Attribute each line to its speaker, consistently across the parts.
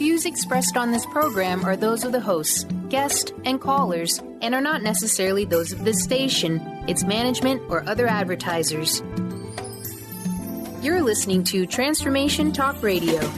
Speaker 1: views expressed on this program are those of the hosts, guests, and callers, and are not necessarily those of this station, its management, or other advertisers. You're listening to Transformation Talk Radio.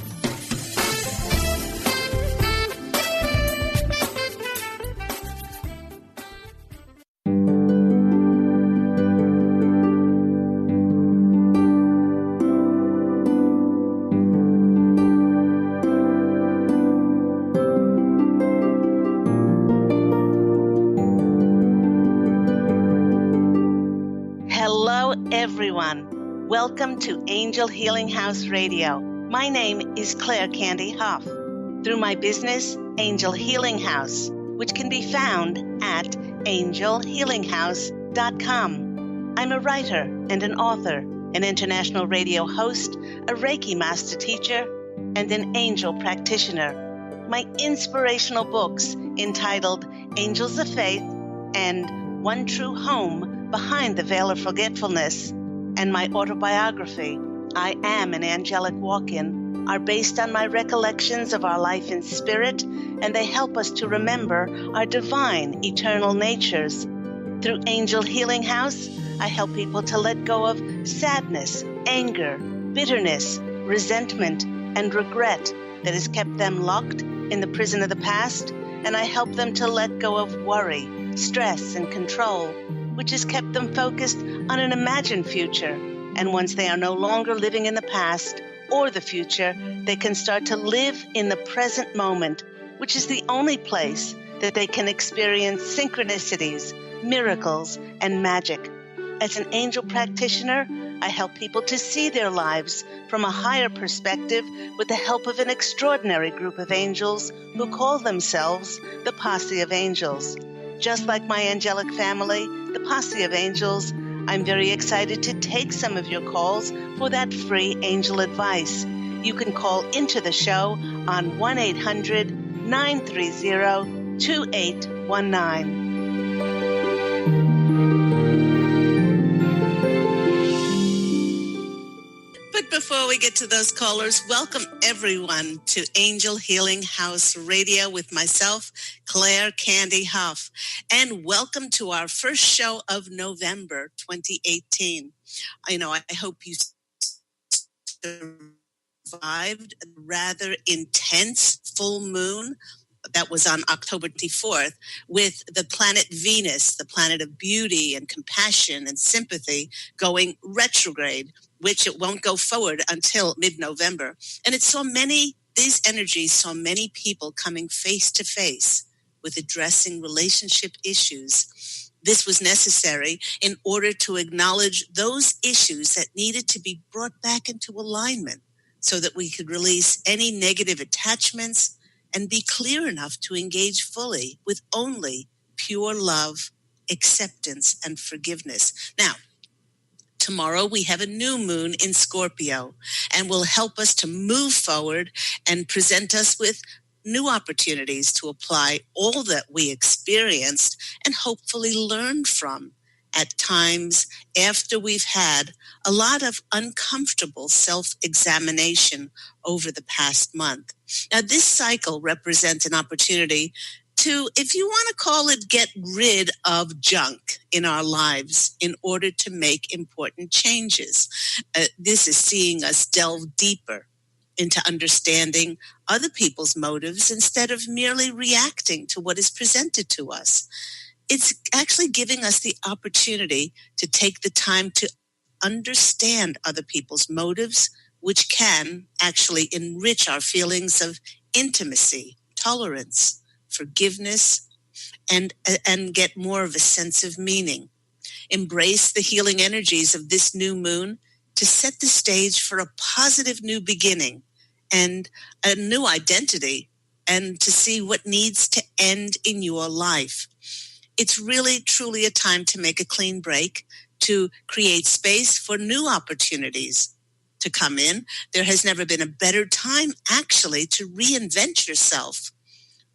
Speaker 2: Everyone, welcome to Angel Healing House Radio. My name is Candy Hough. Through my business, Angel Healing House, which can be found at angelhealinghouse.com. I'm a writer and an author, an international radio host, a Reiki master teacher, and an angel practitioner. My inspirational books entitled Angels of Faith and One True Home Behind the Veil of Forgetfulness, and my autobiography, I Am an Angelic Walk-In, are based on my recollections of our life in spirit, and they help us to remember our divine, eternal natures. Through Angel Healing House, I help people to let go of sadness, anger, bitterness, resentment, and regret that has kept them locked in the prison of the past, and I help them to let go of worry, stress, and control, which has kept them focused on an imagined future. And once they are no longer living in the past or the future, they can start to live in the present moment, which is the only place that they can experience synchronicities, miracles, and magic. As an angel practitioner, I help people to see their lives from a higher perspective with the help of an extraordinary group of angels who call themselves the Posse of Angels. Just like my angelic family, the Posse of Angels, I'm very excited to take some of your calls for that free angel advice. You can call into the show on 1-800-930-2819. But before we get to those callers, welcome everyone to Angel Healing House Radio with myself, Candy Hough, and welcome to our first show of November 2018. I hope you survived a rather intense full moon that was on October 24th with the planet Venus, the planet of beauty and compassion and sympathy, going retrograde, which it won't go forward until mid-November. And these energies saw many people coming face to face with addressing relationship issues. This was necessary in order to acknowledge those issues that needed to be brought back into alignment so that we could release any negative attachments and be clear enough to engage fully with only pure love, acceptance, and forgiveness. Now, tomorrow we have a new moon in Scorpio and will help us to move forward and present us with new opportunities to apply all that we experienced and hopefully learn from at times after we've had a lot of uncomfortable self-examination over the past month. Now, this cycle represents an opportunity to, if you want to call it, get rid of junk in our lives in order to make important changes. This is seeing us delve deeper into understanding other people's motives instead of merely reacting to what is presented to us. It's actually giving us the opportunity to take the time to understand other people's motives, which can actually enrich our feelings of intimacy, tolerance, forgiveness, and get more of a sense of meaning. Embrace the healing energies of this new moon to set the stage for a positive new beginning and a new identity, and to see what needs to end in your life. It's really, truly a time to make a clean break, to create space for new opportunities to come in. There has never been a better time, actually, to reinvent yourself.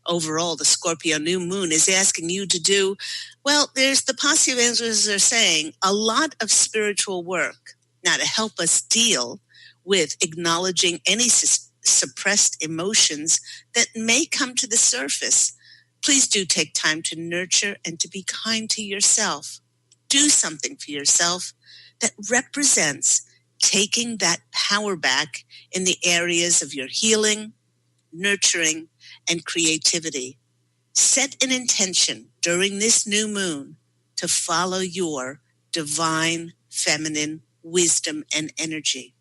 Speaker 2: Overall, the Scorpio new moon is asking you to do, there's the Posse of Angels are saying, a lot of spiritual work. Now, to help us deal with acknowledging any suppressed emotions that may come to the surface, please do take time to nurture and to be kind to yourself. Do something for yourself that represents taking that power back in the areas of your healing, nurturing, and creativity. Set an intention during this new moon to follow your divine feminine wisdom and energy.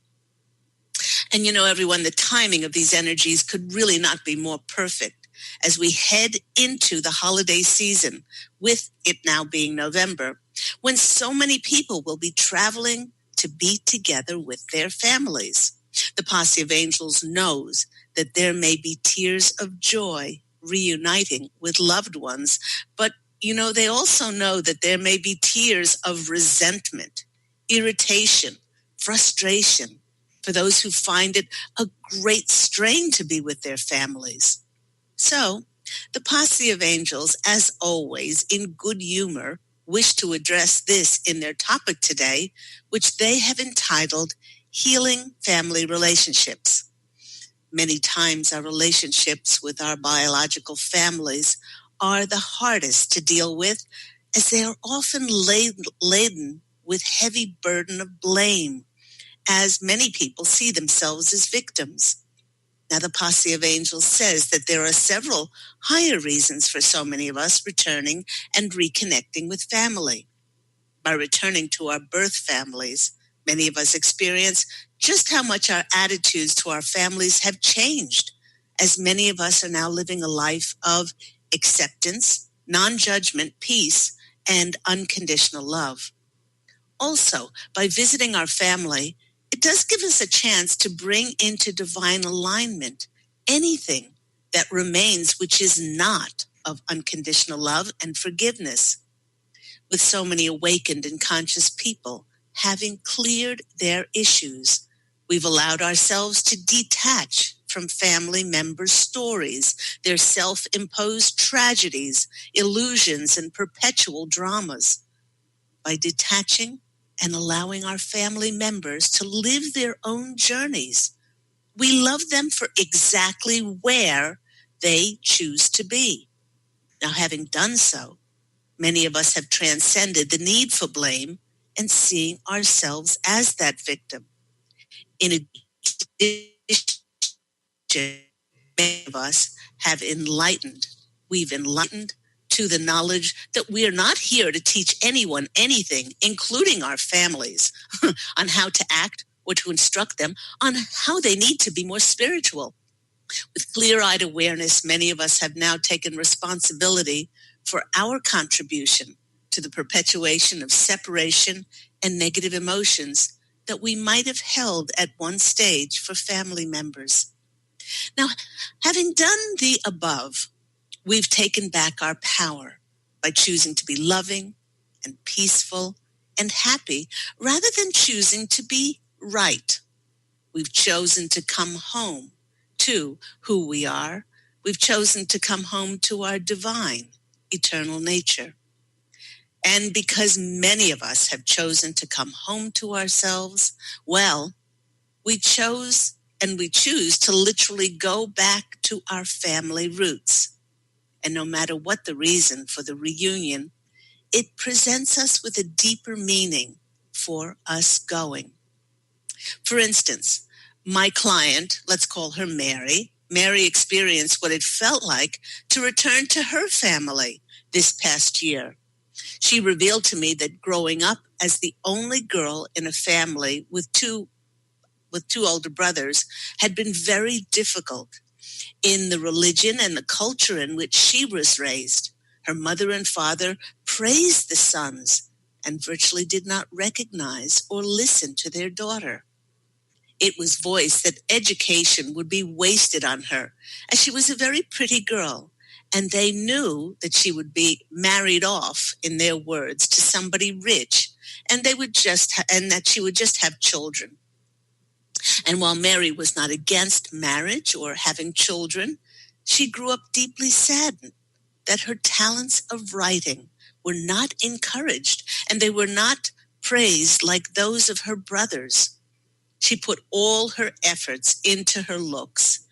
Speaker 2: And you know, everyone, the timing of these energies could really not be more perfect as we head into the holiday season, with it now being November, when so many people will be traveling to be together with their families. The Posse of Angels knows that there may be tears of joy reuniting with loved ones, but you know, they also know that there may be tears of resentment, irritation, frustration for those who find it a great strain to be with their families. So, the Posse of Angels, as always, in good humor, wish to address this in their topic today, which they have entitled Healing Family Relationships. Many times our relationships with our biological families are the hardest to deal with, as they are often laden with heavy burden of blame, as many people see themselves as victims. Now, the Posse of Angels says that there are several higher reasons for so many of us returning and reconnecting with family. By returning to our birth families, many of us experience just how much our attitudes to our families have changed, as many of us are now living a life of acceptance, non-judgment, peace, and unconditional love. Also, by visiting our family, it does give us a chance to bring into divine alignment anything that remains which is not of unconditional love and forgiveness. With so many awakened and conscious people having cleared their issues, we've allowed ourselves to detach from family members' stories, their self-imposed tragedies, illusions, and perpetual dramas. By detaching and allowing our family members to live their own journeys, we love them for exactly where they choose to be. Now, having done so, many of us have transcended the need for blame and seeing ourselves as that victim. In addition, many of us have enlightened. We've enlightened to the knowledge that we are not here to teach anyone anything, including our families, on how to act or to instruct them on how they need to be more spiritual. With clear-eyed awareness, many of us have now taken responsibility for our contribution to the perpetuation of separation and negative emotions that we might have held at one stage for family members. Now, having done the above, we've taken back our power by choosing to be loving and peaceful and happy rather than choosing to be right. We've chosen to come home to who we are. We've chosen to come home to our divine, eternal nature. And because many of us have chosen to come home to ourselves, well, we chose and we choose to literally go back to our family roots. And no matter what the reason for the reunion, it presents us with a deeper meaning for us going. For instance, my client, let's call her Mary. Mary experienced what it felt like to return to her family this past year. She revealed to me that growing up as the only girl in a family with two older brothers had been very difficult. In the religion and the culture in which she was raised, her mother and father praised the sons and virtually did not recognize or listen to their daughter. It was voiced that education would be wasted on her, as she was a very pretty girl, and they knew that she would be married off, in their words, to somebody rich, and that she would just have children. And while Mary was not against marriage or having children, she grew up deeply saddened that her talents of writing were not encouraged and they were not praised like those of her brothers. She put all her efforts into her looks,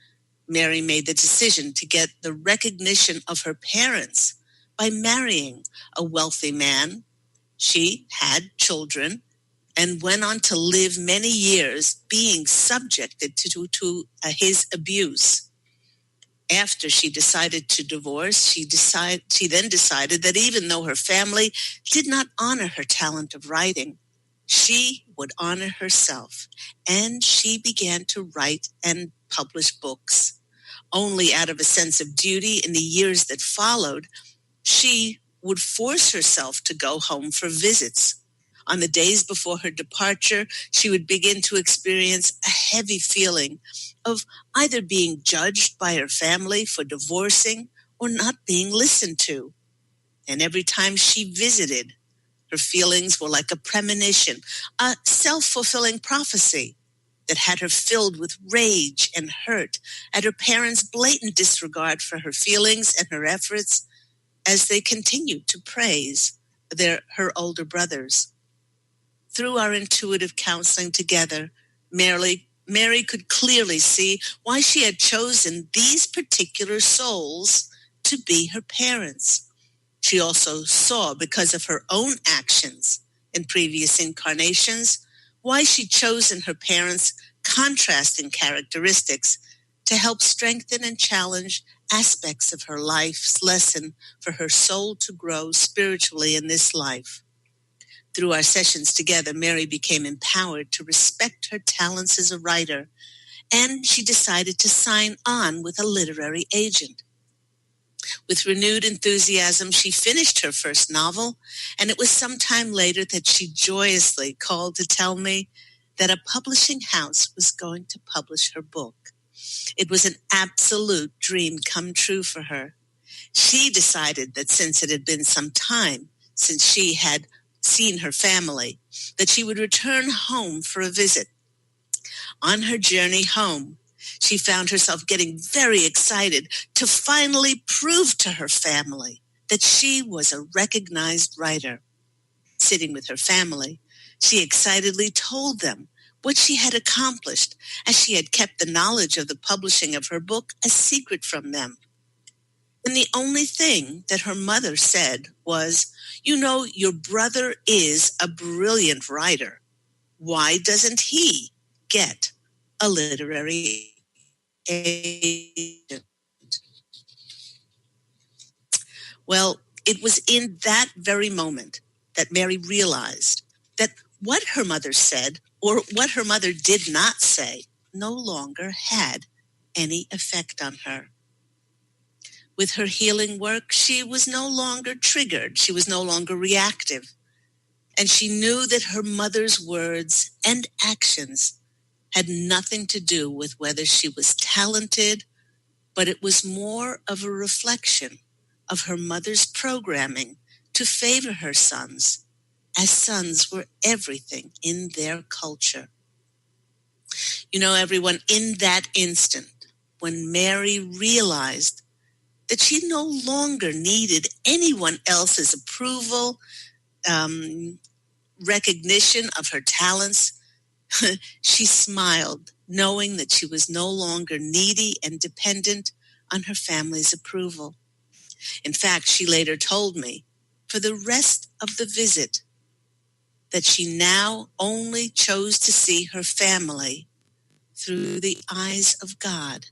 Speaker 2: Mary made the decision to get the recognition of her parents by marrying a wealthy man. She had children and went on to live many years being subjected to his abuse. After she decided to divorce, she then decided that even though her family did not honor her talent of writing, she would honor herself, and she began to write and publish books. Only out of a sense of duty in the years that followed, she would force herself to go home for visits. On the days before her departure, she would begin to experience a heavy feeling of either being judged by her family for divorcing or not being listened to. And every time she visited, her feelings were like a premonition, a self-fulfilling prophecy that had her filled with rage and hurt at her parents' blatant disregard for her feelings and her efforts as they continued to praise her older brothers. Through our intuitive counseling together, Mary could clearly see why she had chosen these particular souls to be her parents. She also saw, because of her own actions in previous incarnations, why she'd chosen her parents' contrasting characteristics to help strengthen and challenge aspects of her life's lesson for her soul to grow spiritually in this life. Through our sessions together, Mary became empowered to respect her talents as a writer, and she decided to sign on with a literary agent. With renewed enthusiasm, she finished her first novel, and it was some time later that she joyously called to tell me that a publishing house was going to publish her book. It was an absolute dream come true for her. She decided that since it had been some time since she had seen her family, that she would return home for a visit. On her journey home, she found herself getting very excited to finally prove to her family that she was a recognized writer. Sitting with her family, she excitedly told them what she had accomplished, as she had kept the knowledge of the publishing of her book a secret from them. And the only thing that her mother said was, "You know, your brother is a brilliant writer. Why doesn't he get a literary agent?" Well, it was in that very moment that Mary realized that what her mother said, or what her mother did not say, no longer had any effect on her. With her healing work, she was no longer triggered. She was no longer reactive. And she knew that her mother's words and actions had nothing to do with whether she was talented, but it was more of a reflection of her mother's programming to favor her sons, as sons were everything in their culture. You know, everyone, in that instant, when Mary realized that she no longer needed anyone else's approval, recognition of her talents, she smiled, knowing that she was no longer needy and dependent on her family's approval. In fact, she later told me, for the rest of the visit, that she now only chose to see her family through the eyes of God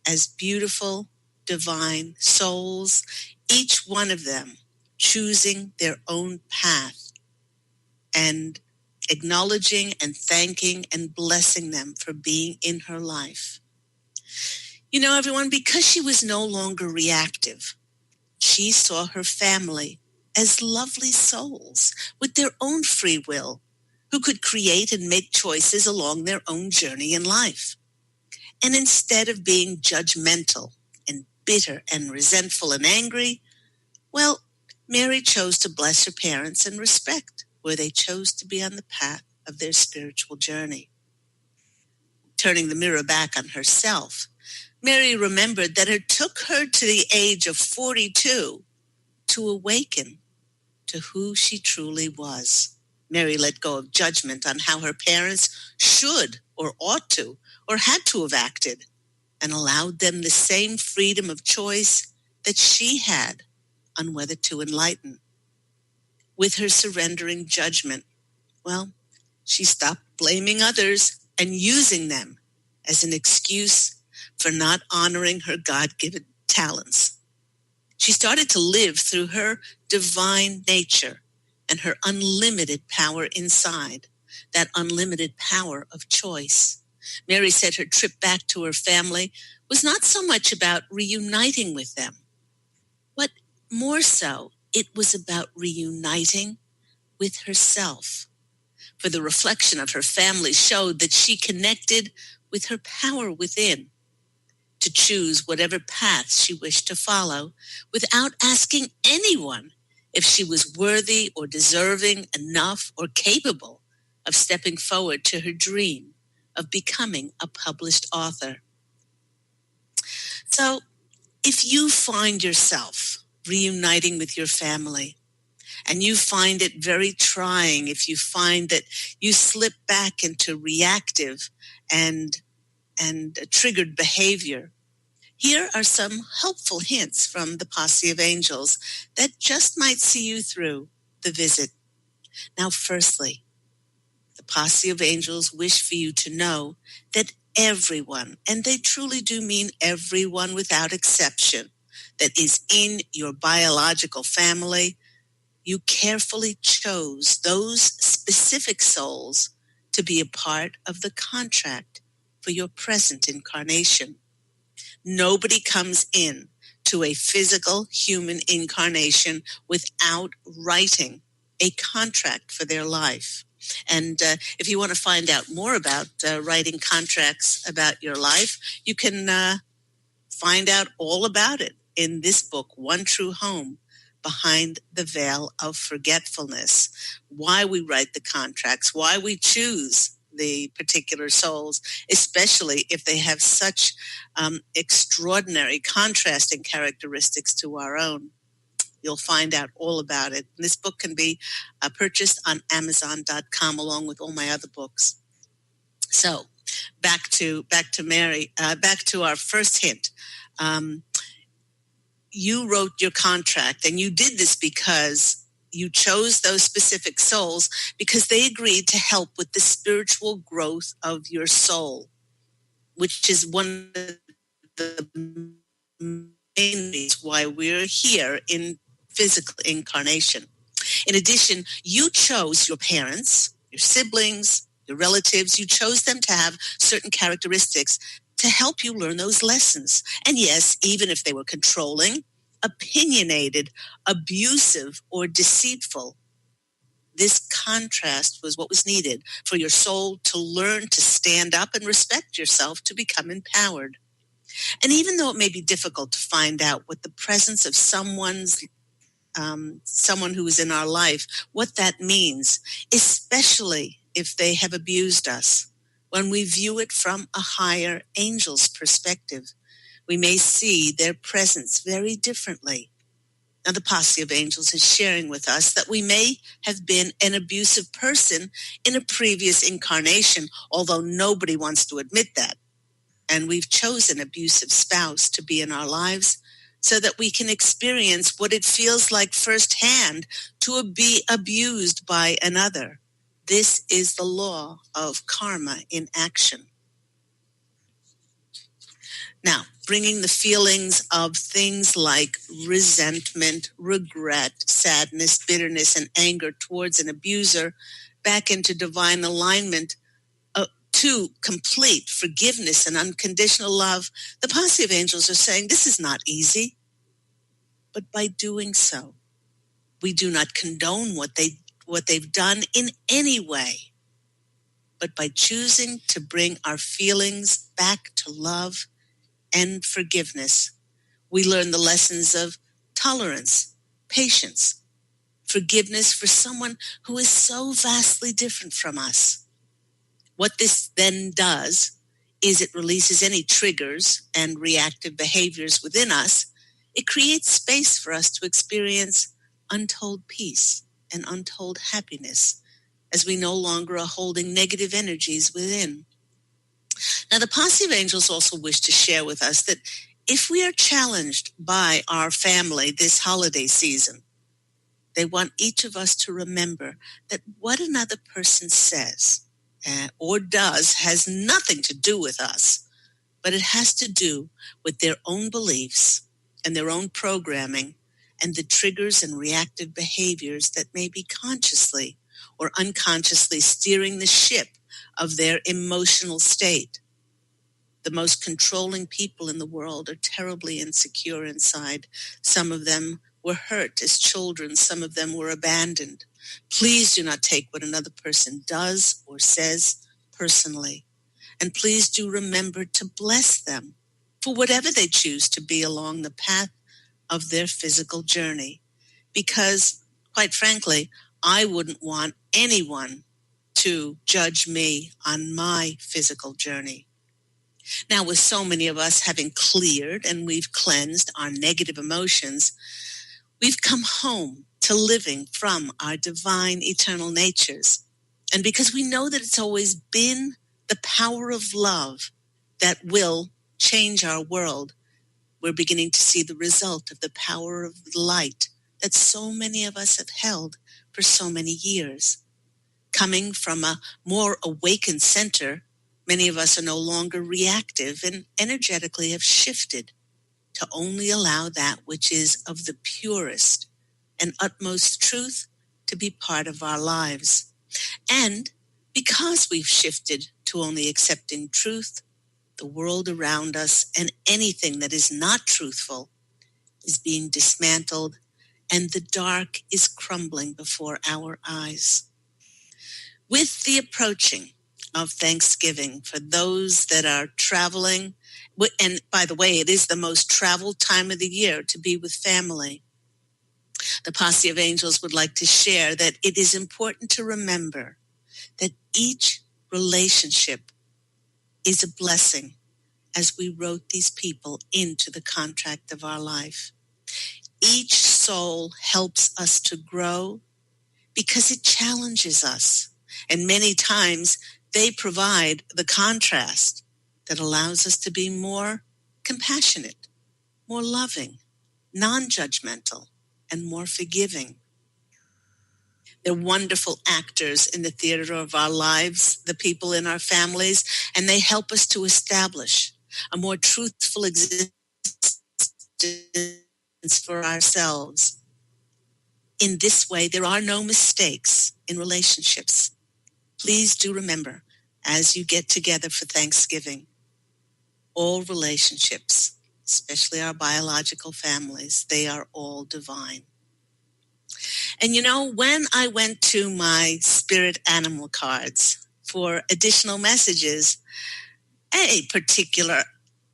Speaker 2: as beautiful, divine souls, each one of them choosing their own path and acknowledging and thanking and blessing them for being in her life. You know, everyone, because she was no longer reactive, she saw her family as lovely souls with their own free will, who could create and make choices along their own journey in life. And instead of being judgmental and bitter and resentful and angry, well, Mary chose to bless her parents and respect where they chose to be on the path of their spiritual journey. Turning the mirror back on herself, Mary remembered that it took her to the age of 42 to awaken to who she truly was. Mary let go of judgment on how her parents should or ought to or had to have acted. and allowed them the same freedom of choice that she had on whether to enlighten. With her surrendering judgment, well, she stopped blaming others and using them as an excuse for not honoring her God-given talents. She started to live through her divine nature and her unlimited power inside, that unlimited power of choice. Mary said her trip back to her family was not so much about reuniting with them, but more so, it was about reuniting with herself. For the reflection of her family showed that she connected with her power within to choose whatever path she wished to follow without asking anyone if she was worthy or deserving enough or capable of stepping forward to her dream of becoming a published author. So if you find yourself reuniting with your family, and you find it very trying, if you find that you slip back into reactive and triggered behavior, here are some helpful hints from the Posse of Angels that just might see you through the visit. Now, firstly, the Posse of Angels wish for you to know that everyone, and they truly do mean everyone without exception, that is in your biological family, you carefully chose those specific souls to be a part of the contract for your present incarnation. Nobody comes in to a physical human incarnation without writing a contract for their life. And if you want to find out more about writing contracts about your life, you can find out all about it in this book, One True Home, Behind the Veil of Forgetfulness. Why we write the contracts, why we choose the particular souls, especially if they have such extraordinary contrasting characteristics to our own. You'll find out all about it. This book can be purchased on Amazon.com along with all my other books. So back to Mary, back to our first hint. You wrote your contract, and you did this because you chose those specific souls because they agreed to help with the spiritual growth of your soul, which is one of the main reasons why we're here in physical incarnation. In addition, you chose your parents, your siblings, your relatives. You chose them to have certain characteristics to help you learn those lessons. And yes, even if they were controlling, opinionated, abusive, or deceitful, this contrast was what was needed for your soul to learn to stand up and respect yourself to become empowered. And even though it may be difficult to find out what the presence of someone who is in our life, what that means, especially if they have abused us, when we view it from a higher angel's perspective, we may see their presence very differently. Now, the Posse of Angels is sharing with us that we may have been an abusive person in a previous incarnation, although nobody wants to admit that. And we've chosen an abusive spouse to be in our lives so that we can experience what it feels like firsthand to be abused by another. This is the law of karma in action. Now, bringing the feelings of things like resentment, regret, sadness, bitterness, and anger towards an abuser back into divine alignment to complete forgiveness and unconditional love, the Posse of Angels are saying this is not easy. But by doing so, we do not condone what they've done in any way. But by choosing to bring our feelings back to love and forgiveness, we learn the lessons of tolerance, patience, forgiveness for someone who is so vastly different from us. What this then does is it releases any triggers and reactive behaviors within us. It creates space for us to experience untold peace and untold happiness as we no longer are holding negative energies within. Now, the Posse of Angels also wish to share with us that if we are challenged by our family this holiday season, they want each of us to remember that what another person says or does has nothing to do with us, but it has to do with their own beliefs and their own programming and the triggers and reactive behaviors that may be consciously or unconsciously steering the ship of their emotional state. The most controlling people in the world are terribly insecure inside. Some of them were hurt as children. Some of them were abandoned. Please do not take what another person does or says personally. And please do remember to bless them for whatever they choose to be along the path of their physical journey. Because, quite frankly, I wouldn't want anyone to judge me on my physical journey. Now, with so many of us having cleared and we've cleansed our negative emotions, we've come home to living from our divine eternal natures. And because we know that it's always been the power of love that will change our world, we're beginning to see the result of the power of the light that so many of us have held for so many years. Coming from a more awakened center, many of us are no longer reactive and energetically have shifted to only allow that which is of the purest and utmost truth to be part of our lives. And because we've shifted to only accepting truth, the world around us and anything that is not truthful is being dismantled, and the dark is crumbling before our eyes. With the approaching of Thanksgiving, for those that are traveling, and by the way, it is the most traveled time of the year to be with family, the Posse of Angels would like to share that it is important to remember that each relationship is a blessing as we wrote these people into the contract of our life. Each soul helps us to grow because it challenges us. And many times they provide the contrast that allows us to be more compassionate, more loving, non-judgmental, and more forgiving. They're wonderful actors in the theater of our lives, the people in our families, and they help us to establish a more truthful existence for ourselves. In this way, there are no mistakes in relationships. Please do remember, as you get together for Thanksgiving, all relationships, especially our biological families, they are all divine. And you know, when I went to my spirit animal cards for additional messages, a particular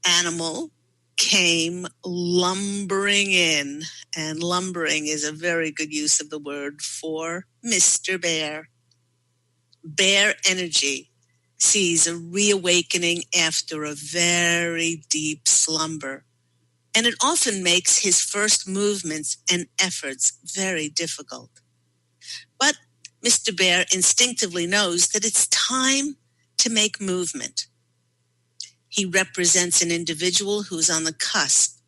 Speaker 2: animal came lumbering in, and lumbering is a very good use of the word for Mr. Bear. Bear energy sees a reawakening after a very deep slumber, and it often makes his first movements and efforts very difficult. But Mr. Bear instinctively knows that it's time to make movement. He represents an individual who's on the cusp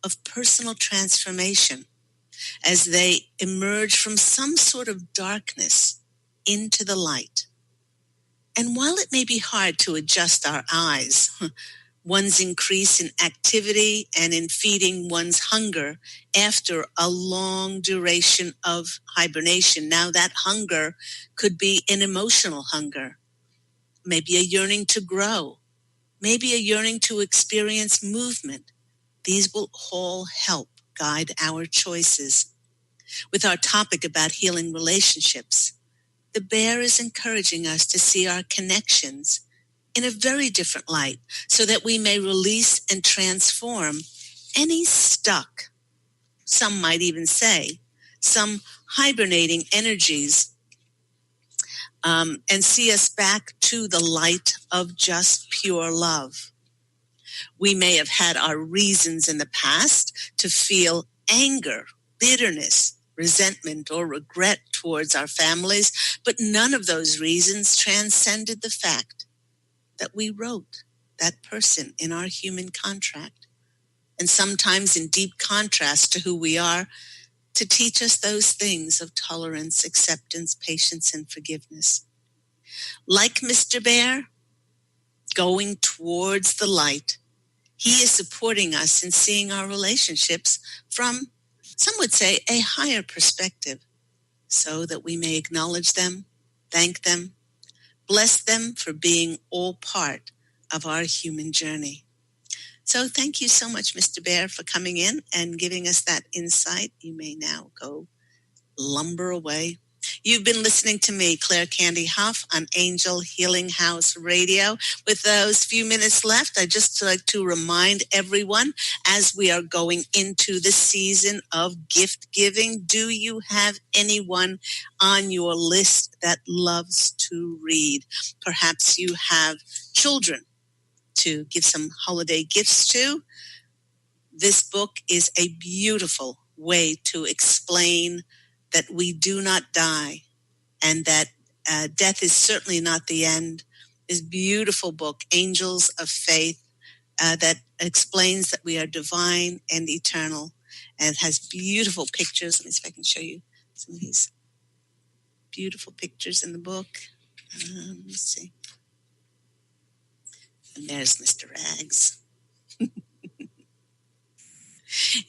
Speaker 2: of personal transformation as they emerge from some sort of darkness into the light. And while it may be hard to adjust our eyes, one's increase in activity and in feeding one's hunger after a long duration of hibernation, now that hunger could be an emotional hunger, maybe a yearning to grow, maybe a yearning to experience movement. These will all help guide our choices. With our topic about healing relationships, the bear is encouraging us to see our connections in a very different light so that we may release and transform any stuck, some might even say, some hibernating energies, and see us back to the light of just pure love. We may have had our reasons in the past to feel anger, bitterness, resentment, or regret towards our families, but none of those reasons transcended the fact that we wrote that person in our human contract, and sometimes in deep contrast to who we are, to teach us those things of tolerance, acceptance, patience, and forgiveness. Like Mr. Bear, going towards the light, he is supporting us in seeing our relationships from, some would say, a higher perspective, so that we may acknowledge them, thank them, bless them for being all part of our human journey. So thank you so much, Mr. Bear, for coming in and giving us that insight. You may now go lumber away. You've been listening to me, Claire Candy Hough, on Angel Healing House Radio. With those few minutes left, I'd just like to remind everyone, as we are going into the season of gift giving, do you have anyone on your list that loves to read? Perhaps you have children to give some holiday gifts to. This book is a beautiful way to explain that we do not die, and that death is certainly not the end. This beautiful book, Angels of Faith, that explains that we are divine and eternal, and has beautiful pictures. Let me see if I can show you some of these beautiful pictures in the book. Let me see. And there's Mr. Rags.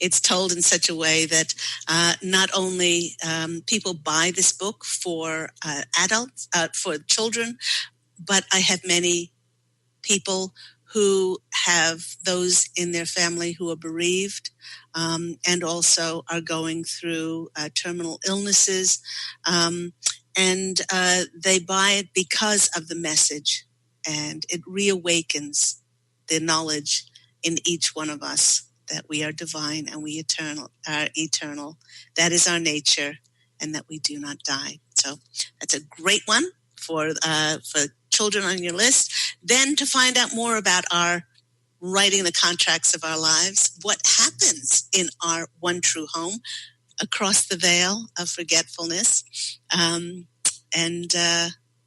Speaker 2: It's told in such a way that not only people buy this book for adults, for children, but I have many people who have those in their family who are bereaved, and also are going through terminal illnesses, and they buy it because of the message, and it reawakens the knowledge in each one of us that we are divine and we are eternal. That is our nature, and that we do not die. So that's a great one for children on your list. Then to find out more about our writing the contracts of our lives, what happens in our one true home across the veil of forgetfulness,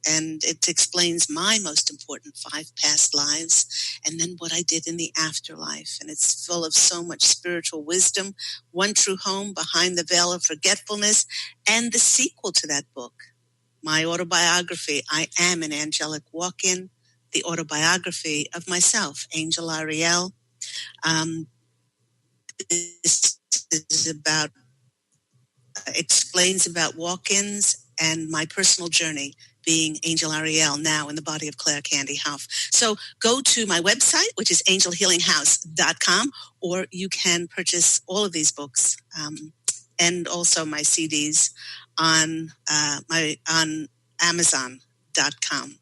Speaker 2: and it explains my most important 5 past lives, and then what I did in the afterlife. And it's full of so much spiritual wisdom, One True Home, Behind the Veil of Forgetfulness, and the sequel to that book, my autobiography, I Am an Angelic Walk-In, the autobiography of myself, Angel Ariel. This is about, explains about walk-ins and my personal journey being Angel Ariel, now in the body of Claire Candy Hough. So go to my website, which is angelhealinghouse.com, or you can purchase all of these books and also my CDs on Amazon.com.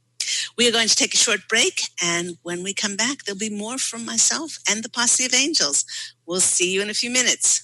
Speaker 2: We are going to take a short break, and when we come back, there'll be more from myself and the Posse of Angels. We'll see you in a few minutes.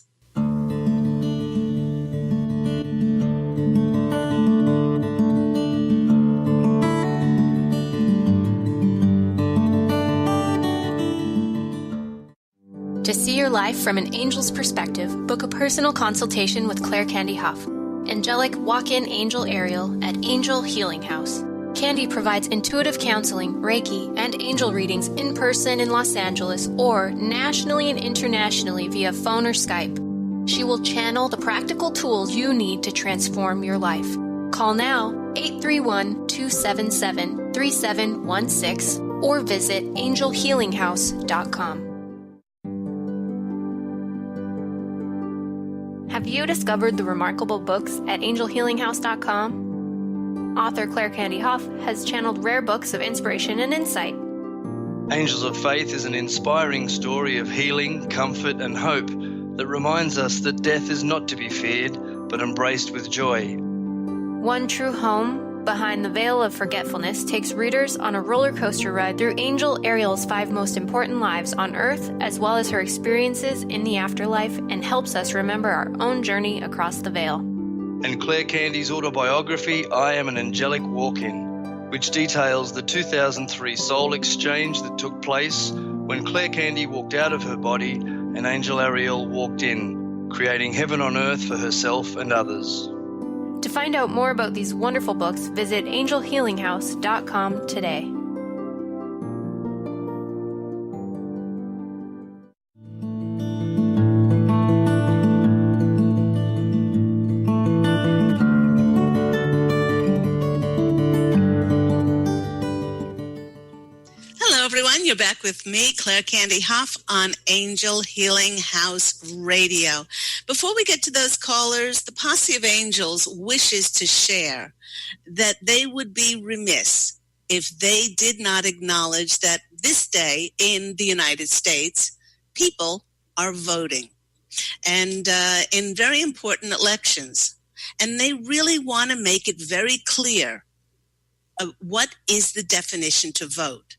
Speaker 1: To see your life from an angel's perspective, book a personal consultation with Claire Candy Hough, angelic walk-in angel Ariel at Angel Healing House. Candy provides intuitive counseling, Reiki, and angel readings in person in Los Angeles or nationally and internationally via phone or Skype. She will channel the practical tools you need to transform your life. Call now, 831-277-3716, or visit angelhealinghouse.com. Have you discovered the remarkable books at angelhealinghouse.com? Author Claire Candy Hough has channeled rare books of inspiration and insight.
Speaker 3: Angels of Faith is an inspiring story of healing, comfort, and hope that reminds us that death is not to be feared, but embraced with joy.
Speaker 1: One True Home, Behind the Veil of Forgetfulness takes readers on a roller coaster ride through Angel Ariel's 5 most important lives on Earth, as well as her experiences in the afterlife, and helps us remember our own journey across the veil.
Speaker 3: And Claire Candy's autobiography, I Am an Angelic Walk-In, which details the 2003 soul exchange that took place when Claire Candy walked out of her body and Angel Ariel walked in, creating heaven on earth for herself and others.
Speaker 1: To find out more about these wonderful books, visit angelhealinghouse.com today.
Speaker 2: you're back with me, Claire Candy Hough, on Angel Healing House Radio. Before we get to those callers, the Posse of Angels wishes to share that they would be remiss if they did not acknowledge that this day in the United States, people are voting and in very important elections. And they really want to make it very clear what is the definition to vote.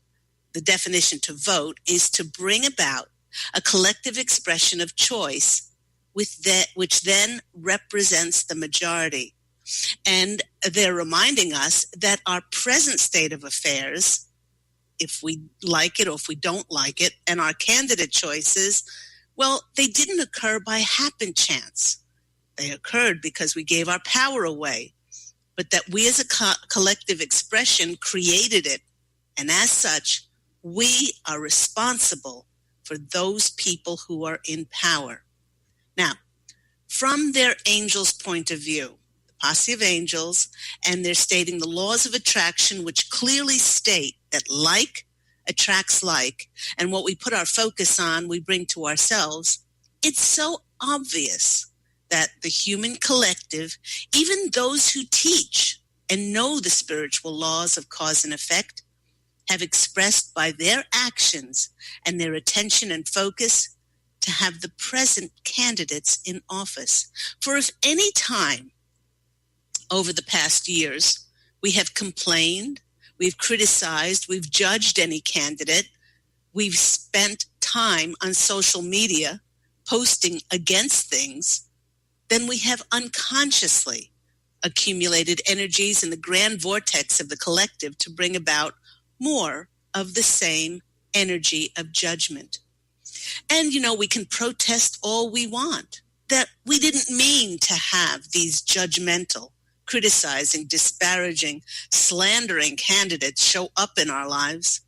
Speaker 2: The definition to vote is to bring about a collective expression of choice which then represents the majority. And they're reminding us that our present state of affairs, if we like it or if we don't like it, and our candidate choices, well, they didn't occur by happen chance. They occurred because we gave our power away, but that we as a collective expression created it. And as such, we are responsible for those people who are in power. Now, from their angels' point of view, the Posse of Angels, and they're stating the laws of attraction, which clearly state that like attracts like, and what we put our focus on, we bring to ourselves. It's so obvious that the human collective, even those who teach and know the spiritual laws of cause and effect, have expressed by their actions and their attention and focus to have the present candidates in office. For if any time over the past years we have complained, we've criticized, we've judged any candidate, we've spent time on social media posting against things, then we have unconsciously accumulated energies in the grand vortex of the collective to bring about more of the same energy of judgment. And, we can protest all we want, that we didn't mean to have these judgmental, criticizing, disparaging, slandering candidates show up in our lives.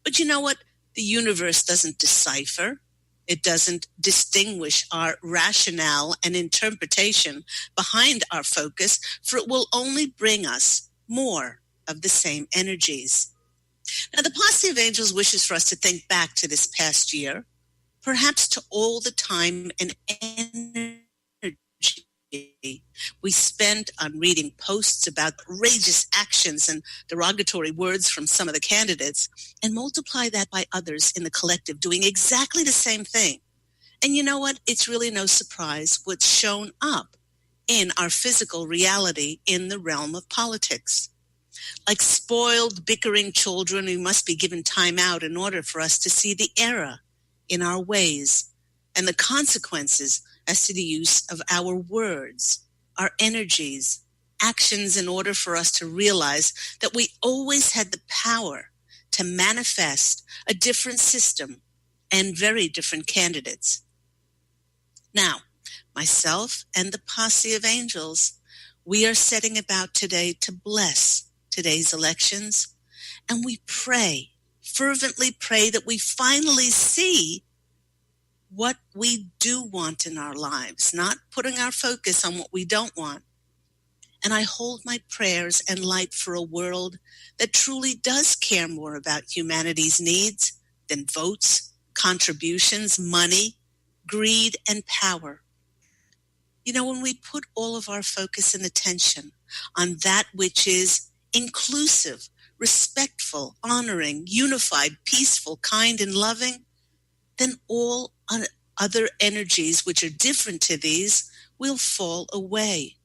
Speaker 2: But you know what? The universe doesn't decipher. It doesn't distinguish our rationale and interpretation behind our focus, for it will only bring us more of the same energies. Now, the Posse of Angels wishes for us to think back to this past year, perhaps to all the time and energy we spent on reading posts about outrageous actions and derogatory words from some of the candidates, and multiply that by others in the collective doing exactly the same thing. And you know what? It's really no surprise what's shown up in our physical reality in the realm of politics. Like spoiled, bickering children, we must be given time out in order for us to see the error in our ways and the consequences as to the use of our words, our energies, actions, in order for us to realize that we always had the power to manifest a different system and very different candidates. Now, myself and the Posse of Angels, we are setting about today to bless today's elections, and we pray, fervently pray, that we finally see what we do want in our lives, not putting our focus on what we don't want. And I hold my prayers and light for a world that truly does care more about humanity's needs than votes, contributions, money, greed, and power. When we put all of our focus and attention on that which is inclusive, respectful, honoring, unified, peaceful, kind, and loving, then all other energies which are different to these will fall away.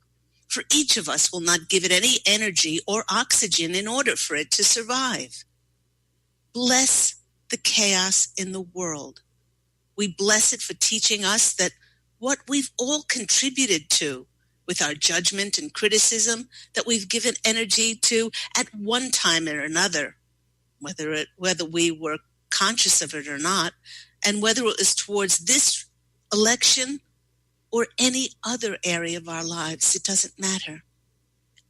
Speaker 2: For each of us will not give it any energy or oxygen in order for it to survive. Bless the chaos in the world. We bless it for teaching us that what we've all contributed to with our judgment and criticism, that we've given energy to at one time or another, whether we were conscious of it or not, and whether it was towards this election or any other area of our lives, it doesn't matter.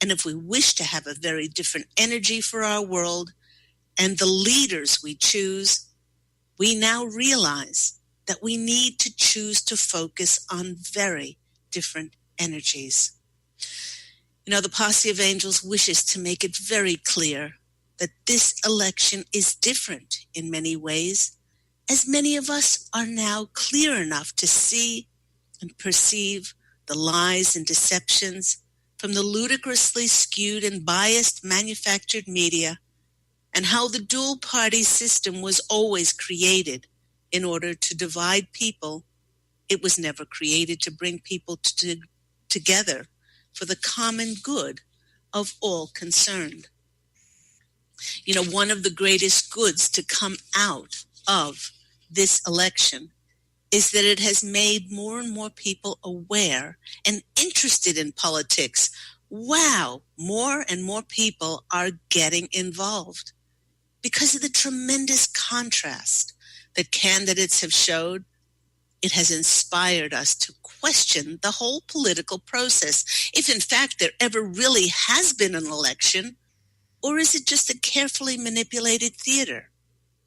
Speaker 2: And if we wish to have a very different energy for our world and the leaders we choose, we now realize that we need to choose to focus on very different energies. The Posse of Angels wishes to make it very clear that this election is different in many ways, as many of us are now clear enough to see and perceive the lies and deceptions from the ludicrously skewed and biased manufactured media, and how the dual-party system was always created in order to divide people. It was never created to bring people together for the common good of all concerned. You know, one of the greatest goods to come out of this election is that it has made more and more people aware and interested in politics. Wow, more and more people are getting involved because of the tremendous contrast that candidates have showed. It has inspired us to question the whole political process, if in fact there ever really has been an election, or is it just a carefully manipulated theater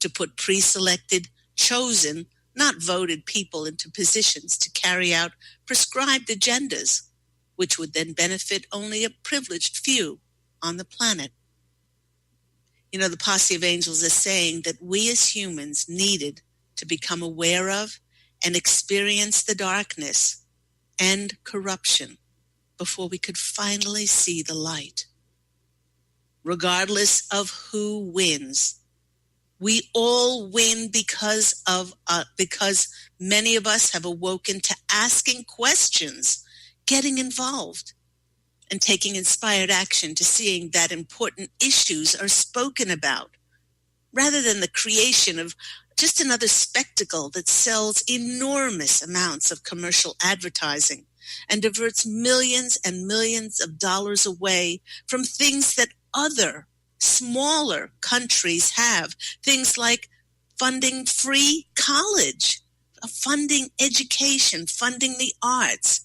Speaker 2: to put pre-selected, chosen, not voted people into positions to carry out prescribed agendas, which would then benefit only a privileged few on the planet. You know, the Posse of Angels is saying that we as humans needed to become aware of and experience the darkness and corruption before we could finally see the light. Regardless of who wins, we all win because many of us have awoken to asking questions, getting involved, and taking inspired action to seeing that important issues are spoken about, rather than the creation of just another spectacle that sells enormous amounts of commercial advertising and diverts millions and millions of dollars away from things that other smaller countries have. Things like funding free college, funding education, funding the arts,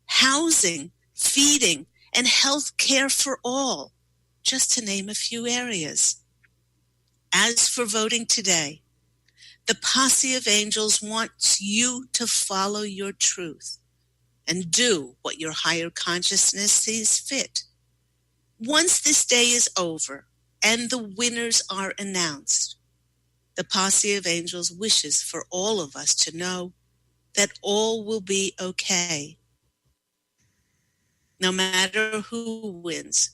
Speaker 2: housing, feeding, and health care for all, just to name a few areas. As for voting today, the Posse of Angels wants you to follow your truth and do what your higher consciousness sees fit. Once this day is over and the winners are announced, the Posse of Angels wishes for all of us to know that all will be okay, no matter who wins,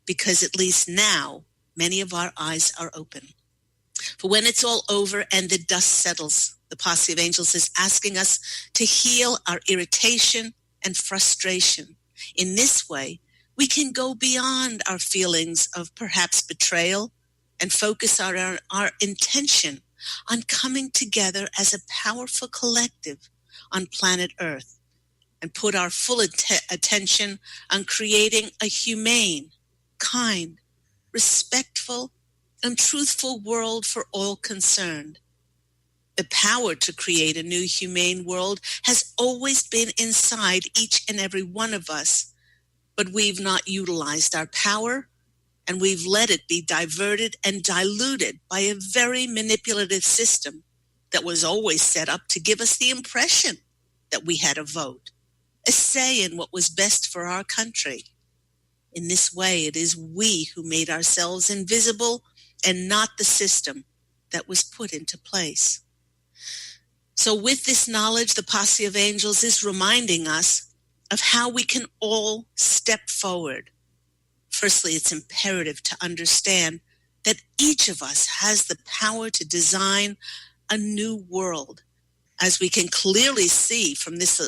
Speaker 2: because at least now many of our eyes are open. For when it's all over and the dust settles, the Posse of Angels is asking us to heal our irritation and frustration. In this way, we can go beyond our feelings of perhaps betrayal and focus our intention on coming together as a powerful collective on planet Earth, and put our full attention on creating a humane, kind, respectful, and truthful world for all concerned. The power to create a new humane world has always been inside each and every one of us, but we've not utilized our power, and we've let it be diverted and diluted by a very manipulative system that was always set up to give us the impression that we had a vote, a say in what was best for our country. In this way, it is we who made ourselves invisible and not the system that was put into place. So with this knowledge, the Posse of Angels is reminding us of how we can all step forward. Firstly, it's imperative to understand that each of us has the power to design a new world. As we can clearly see from this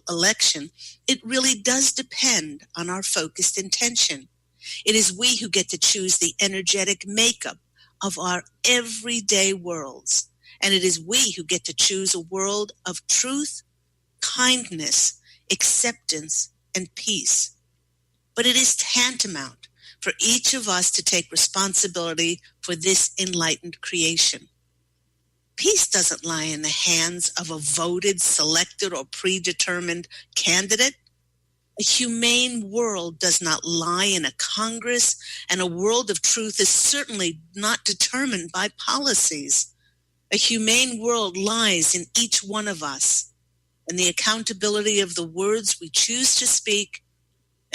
Speaker 2: election, it really does depend on our focused intention. It is we who get to choose the energetic makeup of our everyday worlds. And it is we who get to choose a world of truth, kindness, acceptance, and peace. But it is tantamount for each of us to take responsibility for this enlightened creation. Peace doesn't lie in the hands of a voted, selected, or predetermined candidate. A humane world does not lie in a Congress, and a world of truth is certainly not determined by policies. A humane world lies in each one of us, and the accountability of the words we choose to speak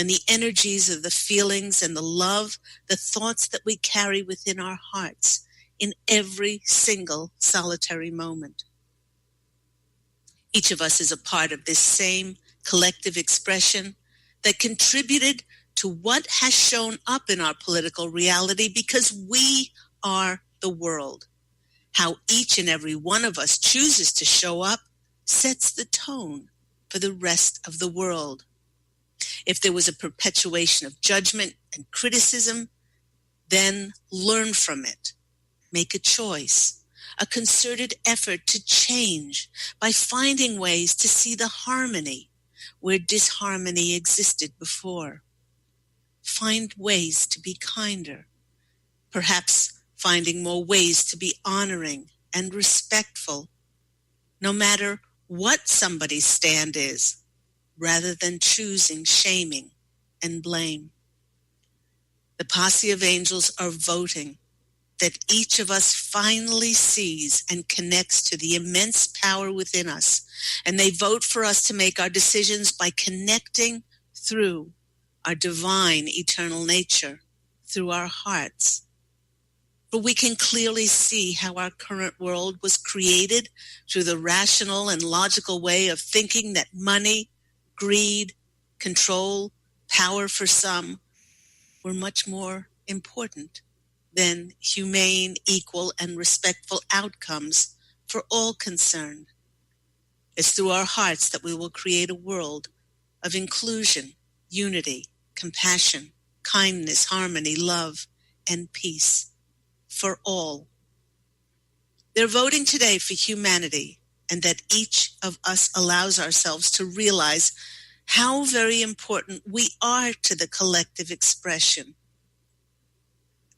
Speaker 2: and the energies of the feelings and the love, the thoughts that we carry within our hearts in every single solitary moment. Each of us is a part of this same collective expression that contributed to what has shown up in our political reality because we are the world. How each and every one of us chooses to show up sets the tone for the rest of the world. If there was a perpetuation of judgment and criticism, then learn from it. Make a choice, a concerted effort to change by finding ways to see the harmony where disharmony existed before. Find ways to be kinder, perhaps finding more ways to be honoring and respectful, no matter what somebody's stand is, rather than choosing shaming and blame. The Posse of Angels are voting that each of us finally sees and connects to the immense power within us, and they vote for us to make our decisions by connecting through our divine eternal nature, through our hearts. But we can clearly see how our current world was created through the rational and logical way of thinking that money, greed, control, power for some were much more important than humane, equal, and respectful outcomes for all concerned. It's through our hearts that we will create a world of inclusion, unity, compassion, kindness, harmony, love, and peace for all. They're voting today for humanity, and that each of us allows ourselves to realize how very important we are to the collective expression.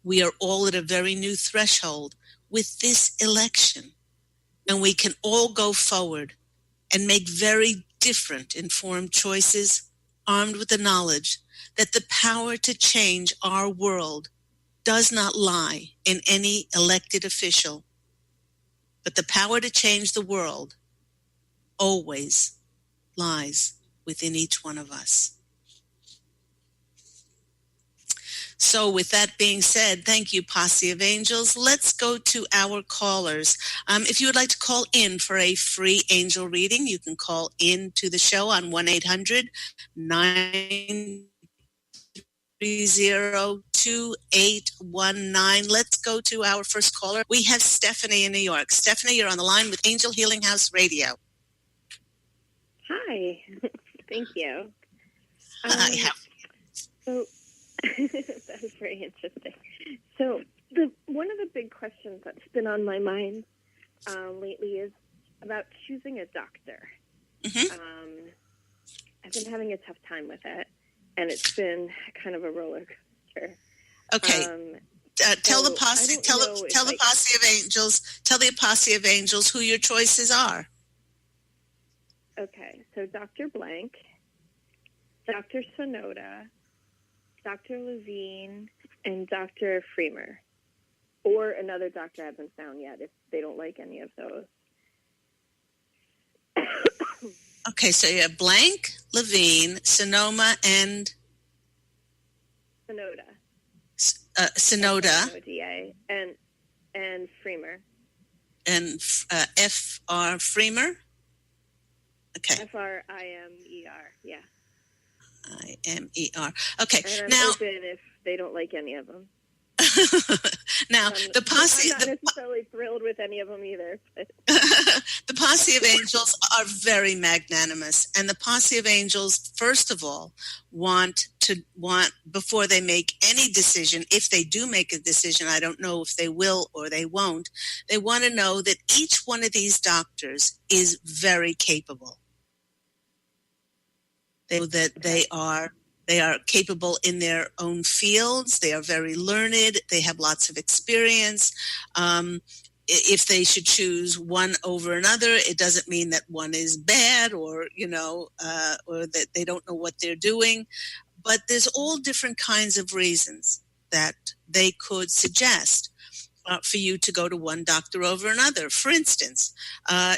Speaker 2: We are all at a very new threshold with this election, and we can all go forward and make very different informed choices, armed with the knowledge that the power to change our world does not lie in any elected official, but the power to change the world always lies within each one of us. So with that being said, thank you, Posse of Angels. Let's go to our callers. If you would like to call in for a free angel reading, you can call in to the show on 1-800-930-2819. Let's go to our first caller. We have Stephanie in New York. Stephanie, you're on the line with Angel Healing House Radio.
Speaker 4: Hi. Thank you.
Speaker 2: Hi.
Speaker 4: So that was very interesting. So one of the big questions that's been on my mind lately is about choosing a doctor.
Speaker 2: Mm-hmm.
Speaker 4: I've been having a tough time with it, and it's been kind of a roller coaster.
Speaker 2: Okay. Tell the Posse of Angels who your choices are.
Speaker 4: Okay, so Dr. Blank, Dr. Sonoda, Dr. Levine, and Dr. Freemer. Or another doctor I haven't found yet if they don't like any of those.
Speaker 2: Okay, so you have Blank, Levine, Sonoma, and...
Speaker 4: Sonoda.
Speaker 2: Sonoda.
Speaker 4: S-O-N-O-D-A, and Freemer.
Speaker 2: And F.R. Freemer? Okay.
Speaker 4: F-R-I-M-E-R, yeah.
Speaker 2: I-M-E-R. Okay,
Speaker 4: and I'm
Speaker 2: now...
Speaker 4: open if they don't like any of them.
Speaker 2: Now, the Posse...
Speaker 4: I'm not necessarily thrilled with any of them either. But.
Speaker 2: The Posse of Angels are very magnanimous, and the Posse of Angels, first of all, want before they make any decision, if they do make a decision, I don't know if they will or they won't, they want to know that each one of these doctors is very capable. They are capable in their own fields. They are very learned. They have lots of experience. If they should choose one over another, it doesn't mean that one is bad or that they don't know what they're doing. But there's all different kinds of reasons that they could suggest. for you to go to one doctor over another. For instance,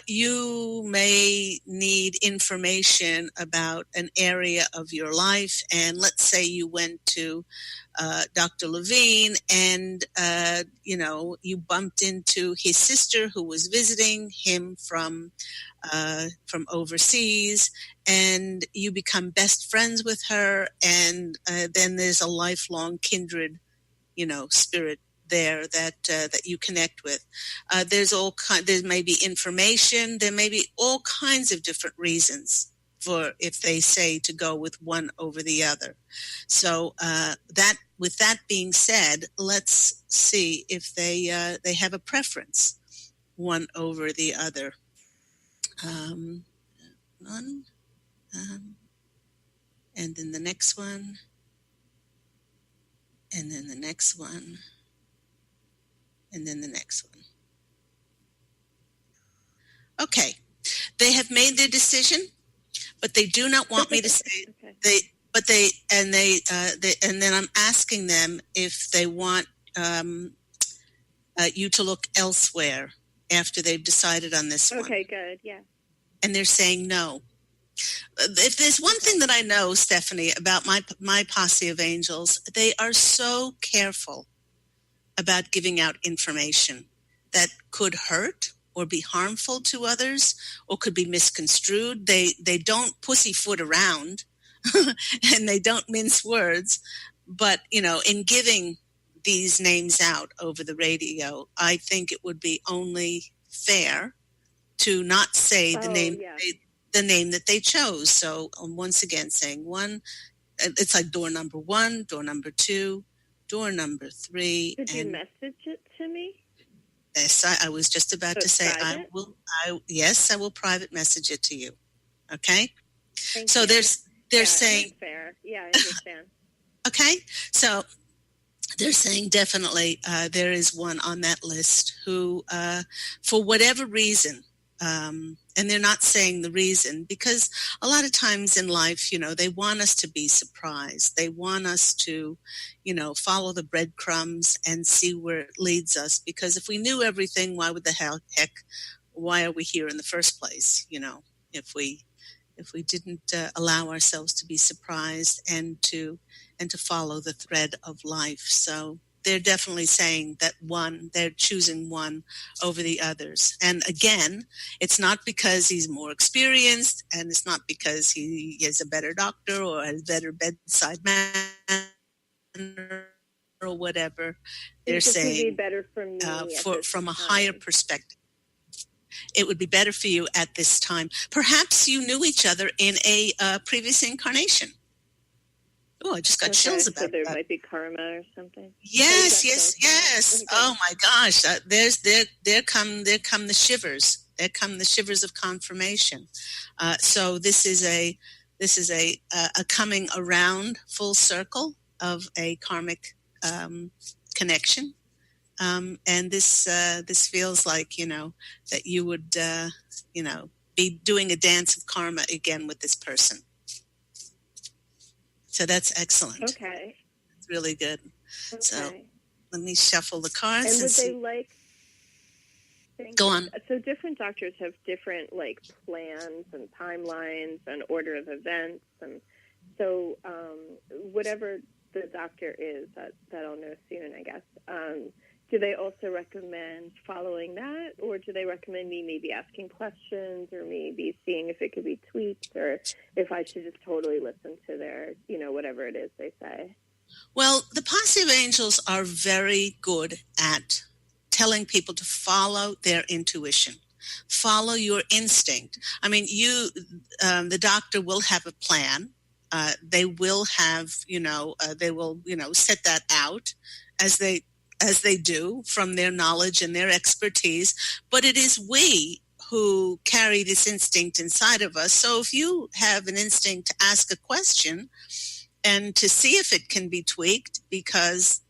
Speaker 2: you may need information about an area of your life, and let's say you went to Dr. Levine, and you bumped into his sister who was visiting him from overseas, and you become best friends with her, and then there's a lifelong kindred, spirit there that you connect with. There may be information. There may be all kinds of different reasons for if they say to go with one over the other. So with that being said, let's see if they have a preference, one over the other. One, and then the next one, and then the next one, and then the next one. Okay, they have made their decision, but they do not want me to say okay. And then I'm asking them if they want you to look elsewhere after they've decided on this one.
Speaker 4: Okay, good, yeah.
Speaker 2: And they're saying no. If there's one thing that I know, Stephanie, about my Posse of Angels, they are so careful about giving out information that could hurt or be harmful to others or could be misconstrued. They don't pussyfoot around and they don't mince words. But, in giving these names out over the radio, I think it would be only fair to not say the name that they chose. So once again, saying one, it's like door number 1, door number 2, door number 3.
Speaker 4: Did you message it to me?
Speaker 2: Yes, I was just about to say private? I will private message it to you. Okay.
Speaker 4: Thank you.
Speaker 2: They're saying
Speaker 4: that's fair. Yeah, I understand.
Speaker 2: Okay, so they're saying definitely there is one on that list who, for whatever reason. And they're not saying the reason because a lot of times in life, they want us to be surprised. They want us to, follow the breadcrumbs and see where it leads us. Because if we knew everything, why are we here in the first place? If we didn't allow ourselves to be surprised and to follow the thread of life. So they're definitely saying that they're choosing one over the others. And again, it's not because he's more experienced, and it's not because he is a better doctor or has better bedside manner or whatever. They're saying
Speaker 4: would be better for me
Speaker 2: from a higher perspective. It would be better for you at this time. Perhaps you knew each other in a previous incarnation. Oh, I just got chills about
Speaker 4: that. So there
Speaker 2: might
Speaker 4: be karma or something.
Speaker 2: Yes. Okay. Oh my gosh! There come the shivers. There come the shivers of confirmation. So this is a coming around full circle of a karmic connection, and this feels like that you would be doing a dance of karma again with this person. So that's excellent.
Speaker 4: Okay.
Speaker 2: It's really good.
Speaker 4: Okay.
Speaker 2: So let me shuffle the cards.
Speaker 4: And would
Speaker 2: see.
Speaker 4: they like...
Speaker 2: Go on.
Speaker 4: So different doctors have different plans and timelines and order of events. And so whatever the doctor is, that I'll know soon, I guess. Do they also recommend following that, or do they recommend me maybe asking questions or maybe seeing if it could be tweaked, or if I should just totally listen to their, whatever it is they say?
Speaker 2: Well, the Posse of Angels are very good at telling people to follow their intuition, follow your instinct. I mean, the doctor will have a plan. They will have, they will, set that out as they do from their knowledge and their expertise. But it is we who carry this instinct inside of us. So if you have an instinct to ask a question and to see if it can be tweaked because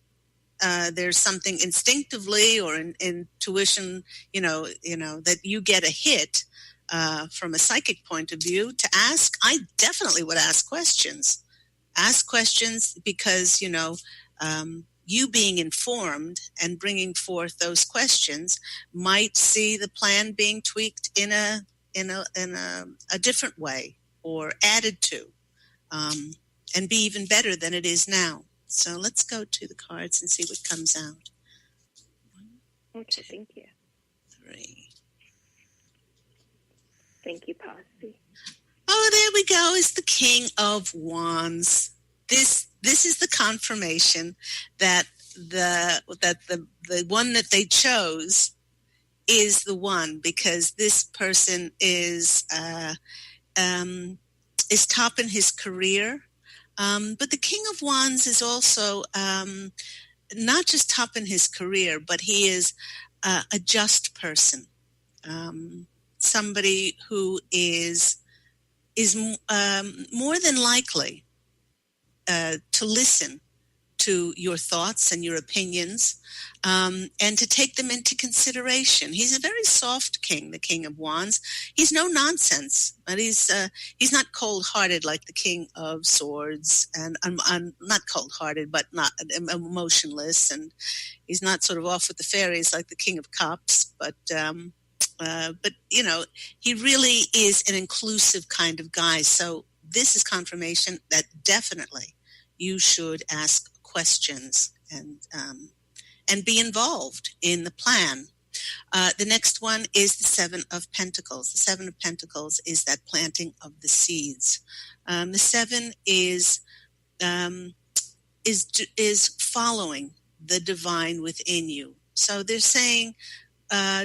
Speaker 2: there's something instinctively or in intuition, that you get a hit from a psychic point of view to ask, I definitely would ask questions. Ask questions because, you being informed and bringing forth those questions might see the plan being tweaked in a different way or added to, and be even better than it is now. So let's go to the cards and see what comes out. 1,
Speaker 4: Okay, thank you.
Speaker 2: 3.
Speaker 4: Thank you, Posse.
Speaker 2: Oh, there we go. It's the King of Wands. This is the confirmation that the one that they chose is the one, because this person is top in his career. But the King of Wands is also not just top in his career, but he is a just person, somebody who is more than likely to listen to your thoughts and your opinions, and to take them into consideration. He's a very soft king, the King of Wands. He's no nonsense, but he's not cold-hearted like the King of Swords, and I'm not cold-hearted, but not emotionless, and he's not sort of off with the fairies like the King of Cups, but you know, he really is an inclusive kind of guy. So this is confirmation that definitely you should ask questions and be involved in the plan. The next one is the 7 of Pentacles. The 7 of Pentacles is that planting of the seeds. The 7 is following the divine within you. So they're saying,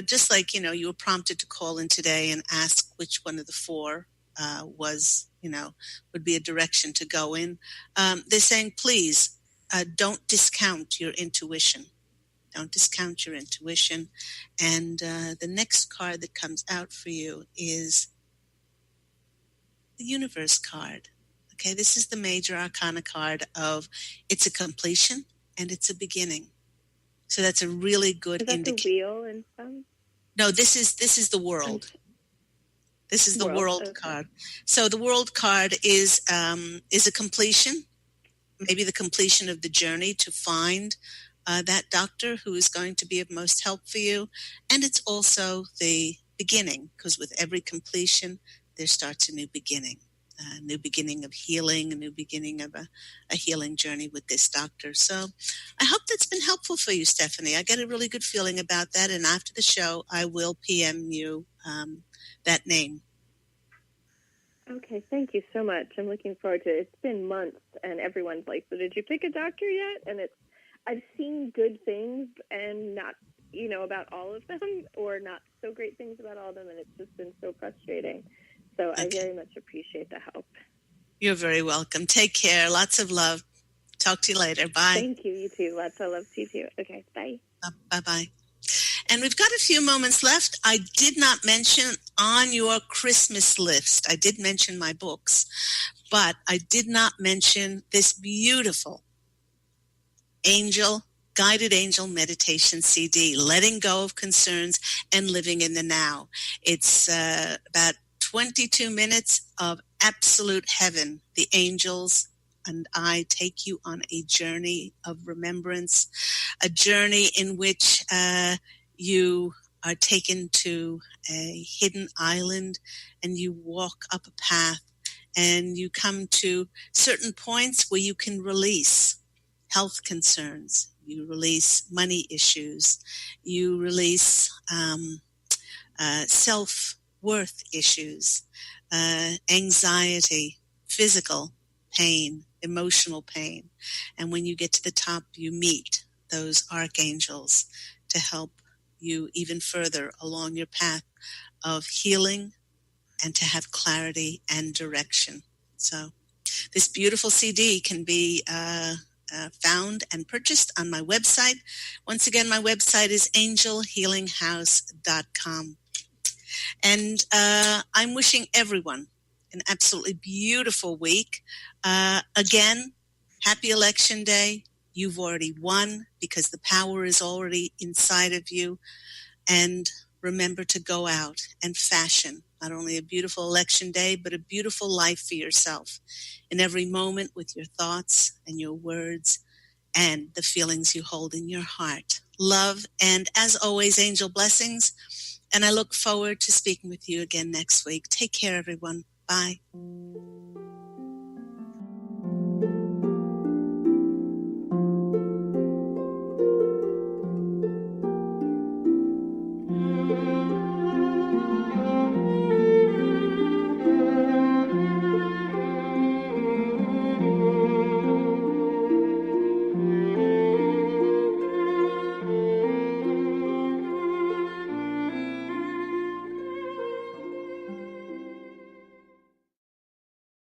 Speaker 2: just like, you know, you were prompted to call in today and ask which one of the 4 would be a direction to go in. They're saying, please, don't discount your intuition. Don't discount your intuition. And the next card that comes out for you is the Universe card. Okay, this is the major arcana card of it's a completion and it's a beginning. So that's a really good indicator.
Speaker 4: Is that the wheel and stuff?
Speaker 2: No, this is the World. This is the World okay. card. So the World card is a completion, maybe the completion of the journey to find that doctor who is going to be of most help for you. And it's also the beginning, because with every completion, there starts a new beginning. A new beginning of healing, a new beginning of a healing journey with this doctor. So I hope that's been helpful for you, Stephanie. I get a really good feeling about that. And after the show, I will PM you that name.
Speaker 4: Okay, thank you so much. I'm looking forward to it. It's been months, and everyone's like, so did you pick a doctor yet? And I've seen good things and not, about all of them, or not so great things about all of them, and it's just been so frustrating. So I very much appreciate the help.
Speaker 2: You're very welcome. Take care. Lots of love. Talk to you later. Bye.
Speaker 4: Thank you. You too. Lots of love to you too. Okay. Bye.
Speaker 2: Bye-bye. And we've got a few moments left. I did not mention on your Christmas list, I did mention my books, but I did not mention this beautiful guided angel meditation CD, Letting Go of Concerns and Living in the Now. It's about 22 minutes of absolute heaven. The angels and I take you on a journey of remembrance, a journey in which you are taken to a hidden island and you walk up a path and you come to certain points where you can release health concerns, you release money issues, you release self-worth issues, anxiety, physical pain, emotional pain. And when you get to the top, you meet those archangels to help you even further along your path of healing and to have clarity and direction. So this beautiful CD can be found and purchased on my website. Once again, my website is angelhealinghouse.com. And I'm wishing everyone an absolutely beautiful week. Again, happy Election Day. You've already won because the power is already inside of you. And remember to go out and fashion not only a beautiful Election Day, but a beautiful life for yourself in every moment with your thoughts and your words and the feelings you hold in your heart. Love, and as always, angel blessings. And I look forward to speaking with you again next week. Take care, everyone. Bye.